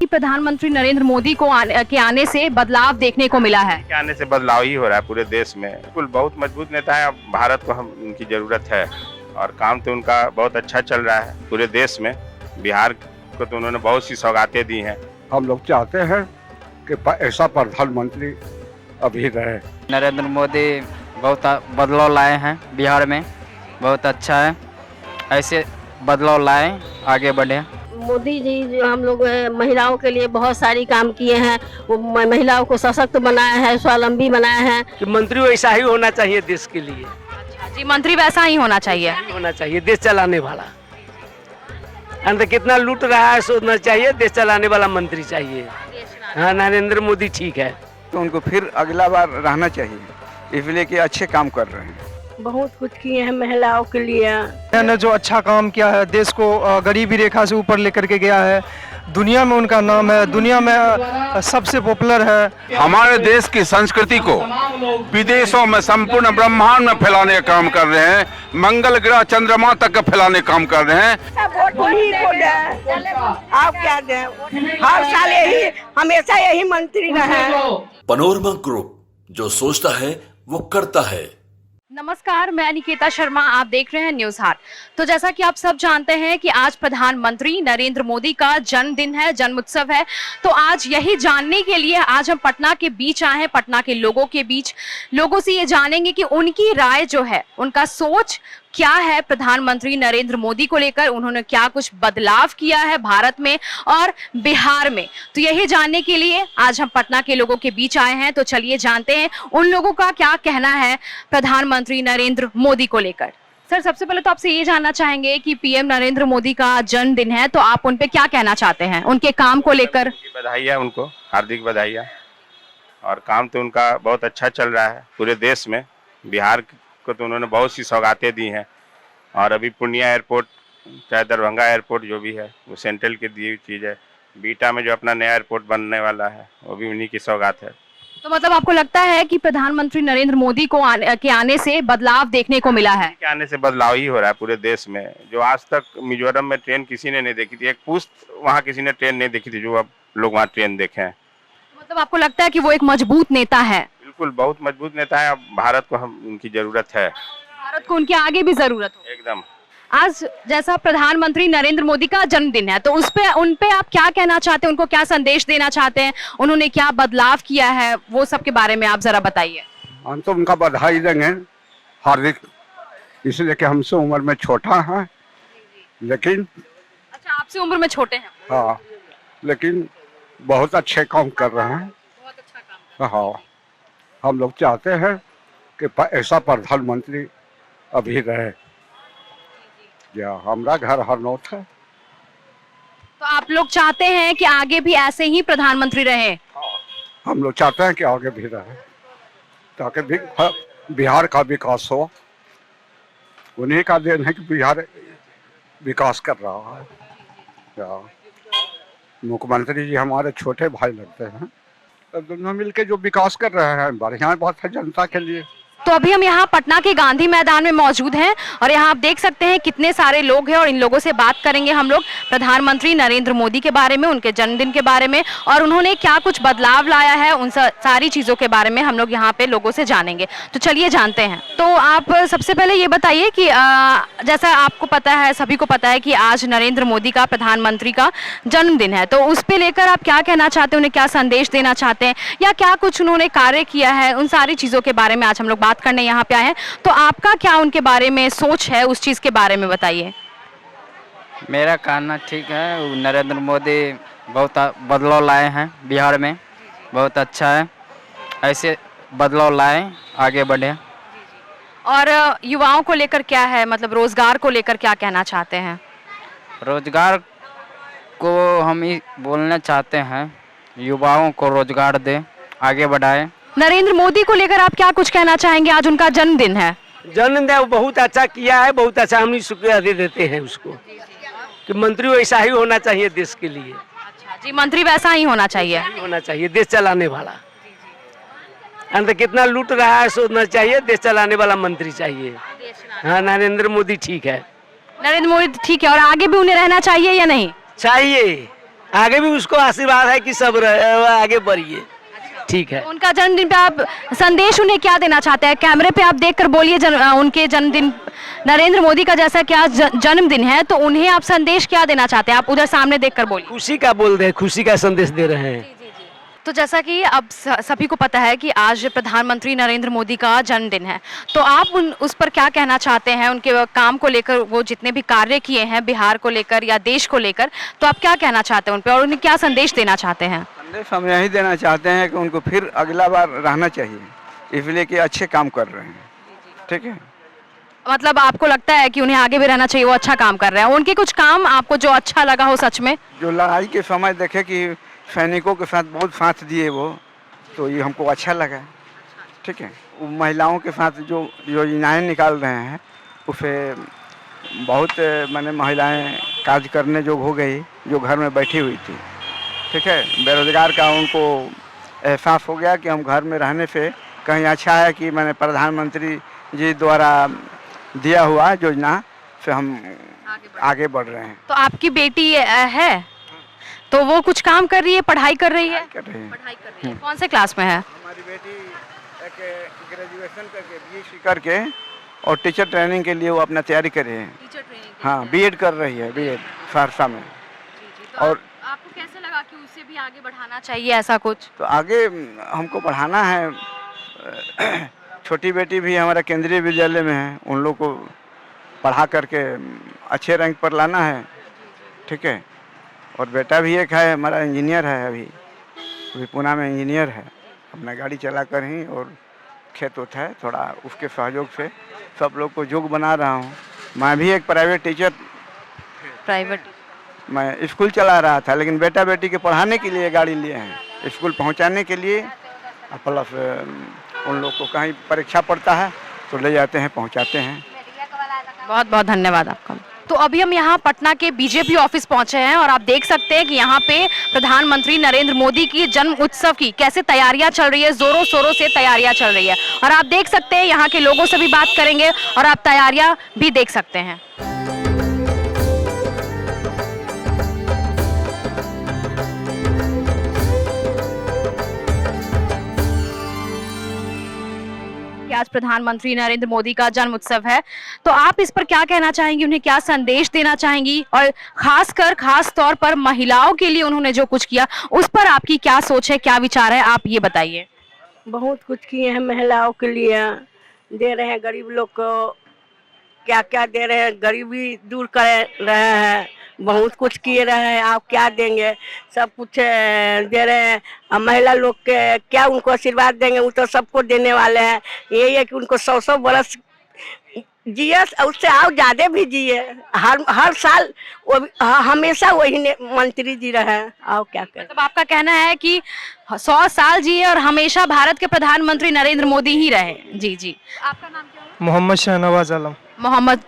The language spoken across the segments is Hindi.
प्रधानमंत्री नरेंद्र मोदी को के आने से बदलाव देखने को मिला है। के आने से बदलाव ही हो रहा है पूरे देश में। बिल्कुल बहुत मजबूत नेता है, अब भारत को हम उनकी जरूरत है और काम तो उनका बहुत अच्छा चल रहा है पूरे देश में। बिहार को तो उन्होंने बहुत सी सौगातें दी हैं। हम लोग चाहते हैं कि ऐसा प्रधानमंत्री अभी रहे। नरेंद्र मोदी बहुत बदलाव लाए हैं बिहार में, बहुत अच्छा है, ऐसे बदलाव लाए, आगे बढ़े। मोदी जी जो हम लोग महिलाओं के लिए बहुत सारी काम किए हैं, वो महिलाओं को सशक्त बनाया है, स्वावलंबी बनाया है। कि मंत्री वैसा ही होना चाहिए देश के लिए। अच्छा जी, मंत्री वैसा ही होना चाहिए। होना चाहिए देश चलाने वाला। अंदर कितना लूट रहा है सोचना चाहिए, देश चलाने वाला मंत्री चाहिए। हाँ, नरेंद्र मोदी ठीक है तो उनको फिर अगला बार रहना चाहिए, इसलिए कि अच्छे काम कर रहे हैं। बहुत कुछ किए हैं महिलाओं के लिए। ने जो अच्छा काम किया है, देश को गरीबी रेखा से ऊपर लेकर के गया है, दुनिया में उनका नाम है, दुनिया में सबसे पॉपुलर है। हमारे देश की संस्कृति को विदेशों में संपूर्ण ब्रह्मांड में फैलाने का काम कर रहे हैं, मंगल ग्रह चंद्रमा तक का फैलाने का काम कर रहे हैं। आप क्या दें, हर साल यही, हमेशा यही मंत्री रहे। पनोरमा ग्रुप, जो सोचता है वो करता है। नमस्कार, मैं निकेता शर्मा, आप देख रहे हैं न्यूज हाट। तो जैसा कि आप सब जानते हैं कि आज प्रधानमंत्री नरेंद्र मोदी का जन्मदिन है, जन्मोत्सव है। तो आज यही जानने के लिए आज हम पटना के बीच आए हैं, पटना के लोगों के बीच। लोगों से ये जानेंगे कि उनकी राय जो है, उनका सोच क्या है प्रधानमंत्री नरेंद्र मोदी को लेकर, उन्होंने क्या कुछ बदलाव किया है भारत में और बिहार में। तो यही जानने के लिए आज हम पटना के लोगों के बीच आए हैं। तो चलिए जानते हैं उन लोगों का क्या कहना है प्रधानमंत्री नरेंद्र मोदी को लेकर। सर, सबसे पहले तो आपसे ये जानना चाहेंगे कि पीएम नरेंद्र मोदी का जन्मदिन है, तो आप उन पे क्या कहना चाहते हैं, उनके काम को लेकर? बधाई है उनको, हार्दिक बधाई। और काम तो उनका बहुत अच्छा चल रहा है पूरे देश में। बिहार को तो उन्होंने बहुत सी सौगातें दी हैं और अभी पूर्णिया एयरपोर्ट, चाहे दरभंगा एयरपोर्ट जो भी है, वो सेंट्रल की दी हुई चीज़ है। बीटा में जो अपना नया एयरपोर्ट बनने वाला है, वो भी उन्हीं की सौगात है। तो मतलब आपको लगता है कि प्रधानमंत्री नरेंद्र मोदी को के आने से बदलाव देखने को मिला है? के आने से बदलाव ही हो रहा है पूरे देश में। जो आज तक मिजोरम में ट्रेन किसी ने नहीं देखी थी, एक पुश्त वहाँ किसी ने ट्रेन नहीं देखी थी, जो अब लोग वहाँ ट्रेन देखे हैं। मतलब आपको लगता है कि वो एक मजबूत नेता है? बिल्कुल बहुत मजबूत नेता है, अब भारत को हम उनकी जरूरत है। भारत को उनके आगे भी जरूरत हो। एकदम। आज जैसा प्रधानमंत्री नरेंद्र मोदी का जन्मदिन है, तो उन पे आप क्या कहना चाहते हैं, उनको क्या संदेश देना चाहते हैं, उन्होंने क्या बदलाव किया है, वो सब के बारे में आप जरा बताइए। हम तो उनका बधाई देंगे हार्दिक, इसलिए कि हमसे उम्र में छोटा है, लेकिन अच्छा, आपसे उम्र में छोटे हैं? हाँ, लेकिन बहुत अच्छे काम कर रहे हैं। बहुत अच्छा काम। हाँ, हम लोग चाहते हैं कि ऐसा प्रधानमंत्री अभी रहे। या हमारा घर हरनौत है। तो आप लोग चाहते हैं कि आगे भी ऐसे ही प्रधानमंत्री रहे? हम लोग चाहते हैं कि आगे भी रहे, ताकि भी बिहार का विकास हो। उन्हीं का देन है कि बिहार विकास कर रहा है। मुख्यमंत्री जी हमारे छोटे भाई लगते हैं, तो दोनों मिलके जो विकास कर रहे हैं, बढ़िया बात है जनता के लिए। तो अभी हम यहाँ पटना के गांधी मैदान में मौजूद हैं और यहाँ आप देख सकते हैं कितने सारे लोग हैं और इन लोगों से बात करेंगे हम लोग प्रधानमंत्री नरेंद्र मोदी के बारे में, उनके जन्मदिन के बारे में और उन्होंने क्या कुछ बदलाव लाया है, उन सारी चीज़ों के बारे में हम लोग यहाँ पे लोगों से जानेंगे। तो चलिए जानते हैं। तो आप सबसे पहले ये बताइए कि जैसा आपको पता है, सभी को पता है कि आज नरेंद्र मोदी का, प्रधानमंत्री का जन्मदिन है, तो उस पर लेकर आप क्या कहना चाहते हैं, उन्हें क्या संदेश देना चाहते हैं या क्या कुछ उन्होंने कार्य किया है, उन सारी चीज़ों के बारे में आज हम लोग बात करने यहाँ पे आए हैं। तो आपका क्या उनके बारे में सोच है, उस चीज के बारे में बताइए। मेरा कहना ठीक है, नरेंद्र मोदी बहुत बदलाव लाए हैं बिहार में, बहुत अच्छा है, ऐसे बदलाव लाए, आगे बढ़े। और युवाओं को लेकर क्या है, मतलब रोजगार को लेकर क्या कहना चाहते हैं? रोजगार को हम ही बोलना चाहते हैं, युवाओं को रोजगार दे, आगे बढ़ाए। नरेंद्र मोदी को लेकर आप क्या कुछ कहना चाहेंगे, आज उनका जन्मदिन है? जन्मदिन बहुत अच्छा किया है, बहुत अच्छा, हम शुक्रिया दे देते हैं उसको कि मंत्री वैसा ही होना चाहिए देश के लिए। अच्छा जी, मंत्री वैसा ही होना चाहिए। होना चाहिए देश चलाने वाला। अंदर कितना लूट रहा है सोचना चाहिए, देश चलाने वाला मंत्री चाहिए। हाँ, नरेंद्र मोदी ठीक है। नरेंद्र मोदी ठीक है, और आगे भी उन्हें रहना चाहिए या नहीं? चाहिए, आगे भी उसको आशीर्वाद है कि सब आगे बढ़िए। ठीक है। उनका जन्मदिन पे आप संदेश उन्हें क्या देना चाहते हैं? कैमरे पे आप देखकर बोलिए उनके जन्मदिन, नरेंद्र मोदी का जैसा कि आज जन्मदिन है, तो उन्हें आप संदेश क्या देना चाहते हैं? आप उधर सामने देखकर बोलिए। खुशी का बोल रहे हैं, खुशी का संदेश दे रहे हैं। तो जैसा कि अब सभी को पता है कि आज प्रधानमंत्री नरेंद्र मोदी का जन्मदिन है, तो आप उस पर क्या कहना चाहते हैं? उनके काम को लेकर, वो जितने भी कार्य किए हैं बिहार को लेकर या देश को लेकर, तो आप क्या कहना चाहते हैं उन पर और उन्हें क्या संदेश देना चाहते हैं? संदेश हम यही देना चाहते हैं कि उनको फिर अगला बार रहना चाहिए, इसलिए कि अच्छे काम कर रहे हैं। ठीक है, मतलब आपको लगता है कि उन्हें आगे भी रहना चाहिए, वो अच्छा काम कर रहे हैं? उनके कुछ काम आपको जो अच्छा लगा हो सच में? जो लड़ाई के समय देखे कि सैनिकों के साथ बहुत साथ दिए वो, तो ये हमको अच्छा लगा। ठीक है, वो महिलाओं के साथ जो योजनाएं निकाल रहे हैं उसे बहुत माने महिलाएं काज करने जो हो गई, जो घर में बैठी हुई थी। ठीक है, बेरोजगार का उनको एहसास हो गया कि हम घर में रहने से कहीं अच्छा है कि मैंने प्रधानमंत्री जी द्वारा दिया हुआ योजना से हम आगे बढ़ रहे हैं। तो आपकी बेटी है, तो वो कुछ काम कर रही है, पढ़ाई कर रही है? पढ़ाई कर रही है। कौन से क्लास में है? हमारी बेटी एक ग्रेजुएशन करके बीएससी करके और टीचर ट्रेनिंग के लिए वो अपना तैयारी कर रही है। Teacher training? हाँ, बीएड कर रही है, बीएड सहरसा में। तो और आपको कैसे लगा कि उसे भी आगे बढ़ाना चाहिए ऐसा कुछ? तो आगे हमको बढ़ाना है। छोटी बेटी भी हमारा केंद्रीय विद्यालय में है, उन लोग को पढ़ा करके अच्छे रैंक पर लाना है। ठीक है, और बेटा भी एक है हमारा, इंजीनियर है, अभी पुणे में इंजीनियर है, अपना गाड़ी चला कर ही और खेत होता है, थोड़ा उसके सहयोग से सब लोग को जोग बना रहा हूँ। मैं भी एक प्राइवेट टीचर, मैं स्कूल चला रहा था, लेकिन बेटा बेटी के पढ़ाने के लिए गाड़ी लिए हैं, स्कूल पहुँचाने के लिए, प्लस उन लोग को कहीं परीक्षा पड़ता है तो ले जाते हैं, पहुँचाते हैं। बहुत बहुत धन्यवाद आपका। तो अभी हम यहाँ पटना के बीजेपी ऑफिस पहुंचे हैं और आप देख सकते हैं कि यहाँ पे प्रधानमंत्री नरेंद्र मोदी की जन्म उत्सव की कैसे तैयारियां चल रही है, जोरों शोरों से तैयारियां चल रही है। और आप देख सकते हैं यहाँ के लोगों से भी बात करेंगे और आप तैयारियां भी देख सकते हैं। आज प्रधानमंत्री नरेंद्र मोदी का जन्म उत्सव है, तो आप इस पर क्या कहना चाहेंगी? उन्हें क्या संदेश देना चाहेंगी? और खास तौर पर महिलाओं के लिए उन्होंने जो कुछ किया उस पर आपकी क्या सोच है, क्या विचार है, आप ये बताइए। बहुत कुछ किए हैं महिलाओं के लिए, दे रहे हैं गरीब लोग को, क्या क्या दे रहे हैं, गरीबी दूर कर रहे हैं, बहुत कुछ किए रहे हैं। आप क्या देंगे, सब कुछ दे रहे हैं। महिला लोग के क्या उनको आशीर्वाद देंगे, वो तो सबको देने वाले हैं। यही है कि उनको 100 बरस जिए, उससे और ज्यादा भी जिए, हर साल हमेशा वही मंत्री जी रहे। और क्या करें। तो आपका कहना है कि 100 साल जिए और हमेशा भारत के प्रधानमंत्री नरेंद्र मोदी ही रहे। जी जी, आपका नाम क्या है? मोहम्मद शहनवाज आलम। मोहम्मद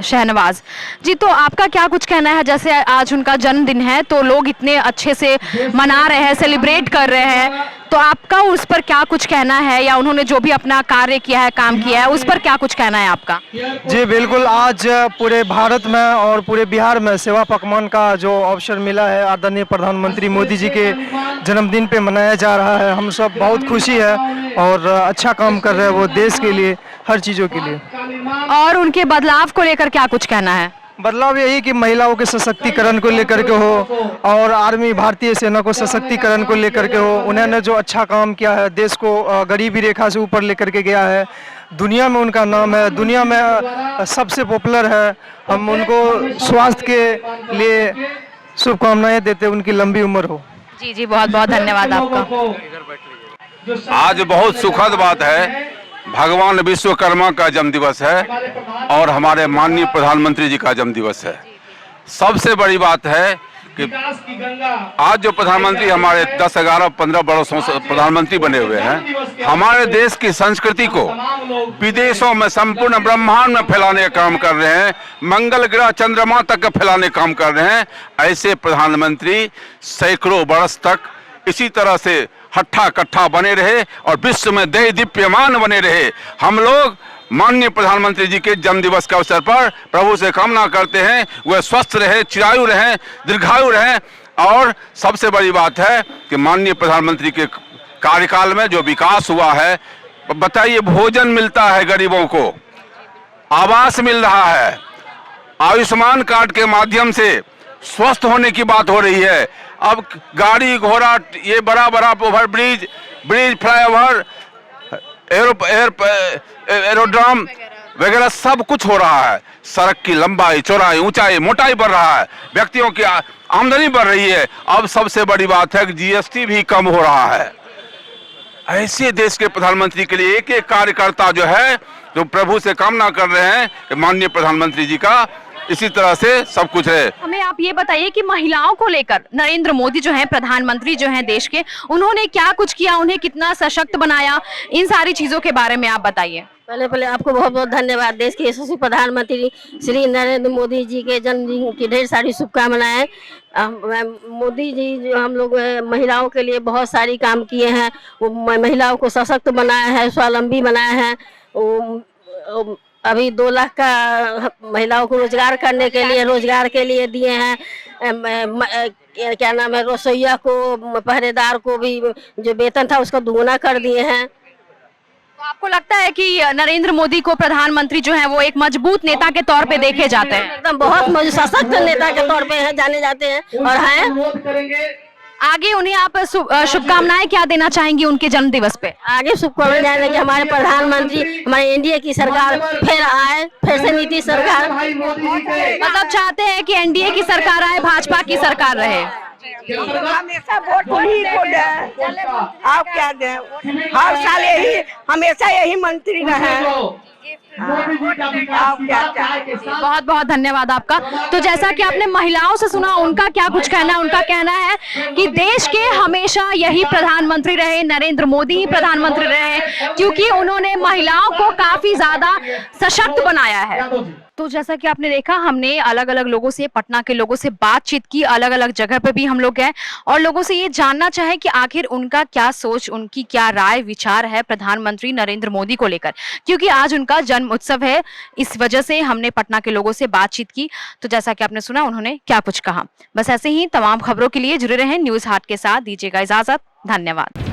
शहनवाज जी, तो आपका क्या कुछ कहना है? जैसे आज उनका जन्मदिन है तो लोग इतने अच्छे से मना रहे हैं, सेलिब्रेट कर रहे हैं, तो आपका उस पर क्या कुछ कहना है? या उन्होंने जो भी अपना कार्य किया है, काम किया है, उस पर क्या कुछ कहना है आपका? जी बिल्कुल, आज पूरे भारत में और पूरे बिहार में सेवा पखवान का जो अवसर मिला है, आदरणीय प्रधानमंत्री मोदी जी के जन्मदिन पे मनाया जा रहा है। हम सब बहुत खुशी है और अच्छा काम कर रहे हैं वो देश के लिए, हर चीज़ों के लिए। और उनके बदलाव को लेकर क्या कुछ कहना है? बदलाव यही कि महिलाओं के सशक्तिकरण को लेकर के हो और आर्मी भारतीय सेना को सशक्तिकरण को लेकर के हो। उन्होंने जो अच्छा काम किया है, देश को गरीबी रेखा से ऊपर लेकर के गया है, दुनिया में उनका नाम है, दुनिया में सबसे पॉपुलर है। हम उनको स्वास्थ्य के लिए शुभकामनाएं देते, उनकी लंबी उम्र हो। जी जी, बहुत बहुत धन्यवाद आपका। आज बहुत सुखद बात है, भगवान विश्वकर्मा का जन्म दिवस है और हमारे माननीय प्रधानमंत्री जी का जन्म दिवस है। सबसे बड़ी बात है कि आज जो प्रधानमंत्री हमारे 10, 11, 15 वर्षों से प्रधानमंत्री बने हुए हैं, हमारे देश की संस्कृति को विदेशों में, संपूर्ण ब्रह्मांड में फैलाने का काम कर रहे हैं, मंगल ग्रह चंद्रमा तक फैलाने का काम कर रहे हैं। ऐसे प्रधानमंत्री सैकड़ों वर्ष तक इसी तरह से हट्ठा कट्ठा बने रहे और विश्व में देह दीप्यमान बने रहे। हम लोग माननीय प्रधानमंत्री जी के जन्म दिवस के अवसर पर प्रभु से कामना करते हैं वह स्वस्थ रहे, चिरायु रहे, दीर्घायु रहे, और सबसे बड़ी बात है कि माननीय प्रधानमंत्री के कार्यकाल में जो विकास हुआ है, बताइए, भोजन मिलता है गरीबों को, आवास मिल रहा है, आयुष्मान कार्ड के माध्यम से स्वस्थ होने की बात हो रही है। अब गाड़ी घोड़ा, ये बड़ा बड़ा ओवर ब्रिज, फ्लाईओवर, एरोड्राम वगैरह सब कुछ हो रहा है। सड़क की लंबाई, चौड़ाई, ऊंचाई, मोटाई बढ़ रहा है, व्यक्तियों की आमदनी बढ़ रही है। अब सबसे बड़ी बात है कि जीएसटी भी कम हो रहा है। ऐसे देश के प्रधानमंत्री के लिए एक एक कार्यकर्ता जो है, जो प्रभु से कामना कर रहे हैं कि माननीय प्रधानमंत्री जी का इसी तरह से सब कुछ है। हमें आप ये बताइए कि महिलाओं को लेकर नरेंद्र मोदी जो हैं, प्रधानमंत्री जो हैं देश के, उन्होंने क्या कुछ किया, उन्हें कितना सशक्त बनाया, इन सारी चीजों के बारे में आप बताइए। पहले आपको बहुत बहुत धन्यवाद। देश के यशस्वी प्रधानमंत्री श्री नरेंद्र मोदी जी के जन्मदिन की ढेर सारी शुभकामनाएं। मोदी जी जो हम लोग महिलाओं के लिए बहुत सारी काम किए हैं, वो महिलाओं को सशक्त बनाया है, स्वावलंबी बनाया है। अभी 2 लाख का महिलाओं को रोजगार करने के लिए, रोजगार के लिए दिए हैं। क्या नाम है, रसोईया को, पहरेदार को भी जो वेतन था उसको दुगुना कर दिए हैं। तो आपको लगता है कि नरेंद्र मोदी को प्रधानमंत्री जो है वो एक मजबूत नेता के तौर पे देखे जाते हैं? एकदम बहुत सशक्त नेता के तौर पे हैं, जाने जाते हैं और हैं। आगे उन्हें आप शुभकामनाएं क्या देना चाहेंगी उनके जन्म दिवस पे? आगे शुभकामनाएं कि हमारे प्रधानमंत्री, हमारे इंडिया की सरकार फिर आए, फिर से नीतीश सरकार। मतलब चाहते हैं कि एनडीए की सरकार आए, भाजपा की सरकार रहे। हमेशा वोट उन्हीं को दें, आप क्या दें, हर साल यही, हमेशा यही मंत्री रहे। बहुत बहुत धन्यवाद आपका। तो जैसा कि आपने महिलाओं से सुना, उनका क्या कुछ कहना है, उनका कहना है कि देश के हमेशा यही प्रधानमंत्री रहे, नरेंद्र मोदी ही प्रधानमंत्री रहे, क्योंकि उन्होंने महिलाओं को काफी ज्यादा सशक्त बनाया है। तो जैसा कि आपने देखा, हमने अलग अलग लोगों से, पटना के लोगों से बातचीत की, अलग अलग जगह पे भी हम लोग गए और लोगों से ये जानना चाहे कि आखिर उनका क्या सोच, उनकी क्या राय विचार है प्रधानमंत्री नरेंद्र मोदी को लेकर, क्योंकि आज उनका जन्म उत्सव है। इस वजह से हमने पटना के लोगों से बातचीत की। तो जैसा कि आपने सुना, उन्होंने क्या कुछ कहा। बस ऐसे ही तमाम खबरों के लिए जुड़े रहें न्यूज़ हाट के साथ। दीजिएगा इजाजत, धन्यवाद।